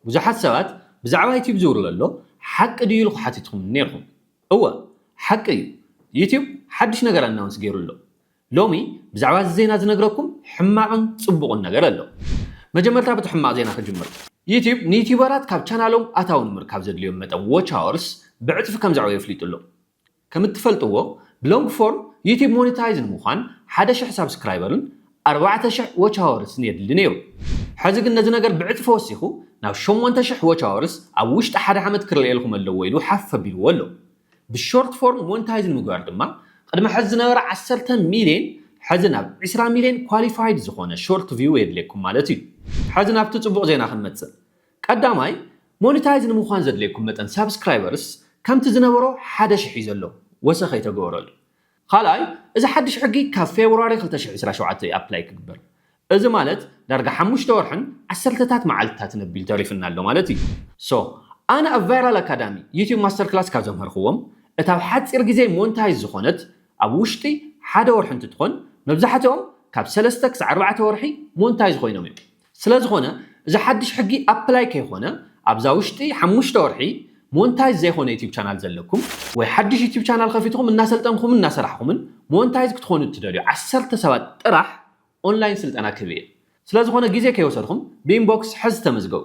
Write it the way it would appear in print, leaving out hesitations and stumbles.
ብዙሓት ሰባት ብዛዕባ ዩቲዩብ ዝውርሎ ኣሎ ሓቂ ድዩ ኢልኩ ሓቲትኩም ነርኩም እወ ሓቂ እዩ ዩቲዩብ ሓድሽ ነገር ኣናውንስ ገይሩ ኣሎ ሎሚ ብዛዕባ ዜና ዝነግረኩም ሕማቕን ጽቡቕን ነገር ኣሎ መጀመርታ በቲ ሕማቕ ዜና ክጅምር ዩቲዩብ ንዩቲዩበራት ካብ ቻናሎም ኣታውን ምርካብ ዘድልዮም መጠን ዎች ኣወርስ ብዕፅፊ ከም ዘዕብዮ የፍሊጡ ኣሎ ከም እትፈልጥዎ ብሎንግ ፎርም ዩቲዩብ ሞኔታይዝ ንምዃን 1000 ሳብስክራይበርን 4000 ዎች ኣወርስን የድሊ ነይሩ ሕዚ ግን ነዚ ነገር ብዕፅፊ ወሲኹ ናብ 8000 ዎች ኣወርስ ኣብ ውሽጢ ሓደ ዓመት ክርልየልኩም ኣለዎ ኢሉ ሓፍ ኣቢልዎ ኣሎ ብሾርት ፎርም ሞኔታይዝ ንምግባር ድማ ቅድሚ ሕዚ ዝነበረ 10 ሚልዮን ሕዚ ናብ 20 ሚልዮን ኳሊፋይድ ዝኾነ ሾርት ቪው የድልየኩም ማለት እዩ ሕዚ ናብቲ ጽቡቕ ዜና ክንመጽእ ቀዳማይ ሞኔታይዝ ንምዃን ዘድልየኩም መጠን ሳብስክራይበርስ ከምቲ ዝነበሮ 1000 እዩ ዘሎ ወሰኸ ይተገበረሉ ካልኣይ እዚ ሓድሽ ሕጊ ካብ ፌብሩዋሪ 2027 ኣፕላይ ክግበር እዚ ማለት ዳርጋ 5 ወርሕን 10ታት መዓልትታት ነቢል ተሪፍና ኣሎ ማለት እዩ ሶ ኣነ ኣብ ቫይራል ኣካዳሚ ዩቲዩብ ማስተር ክላስ ካብ ዘምሃርክዎም እታ ኣብ ሓፂር ግዜ ሞኔታይዝ ዝኾነት ኣብ ውሽጢ 1 ወርሒ እንትትኾን መብዛሕትኦም ካብ 3 ክሳብ 4 ወርሒ ሞኔታይዝ ኮይኖም እዮም ስለዝኾነ እዚ ሓድሽ ሕጊ ኣፕላይ ከይኾነ ኣብዛ ውሽጢ 5 ወርሒ ሞኔታይዝ ዘይኮነ ዩቲዩብ ቻናል ዘለኩም ወይ ሓድሽ ዩቲዩብ ቻናል ከፊትኩም እናሰልጠንኩም እናሰራሕኩምን ሞኔታይዝ ክትኾኑ ትደልዩ 10 ሰባት ጥራሕ ኦንላይን ስልጠና ክህብ እየ ስለዝኾነ ግዜ ከይወሰድኩም ብኢንቦክስ ሕዚ ተመዝገቡ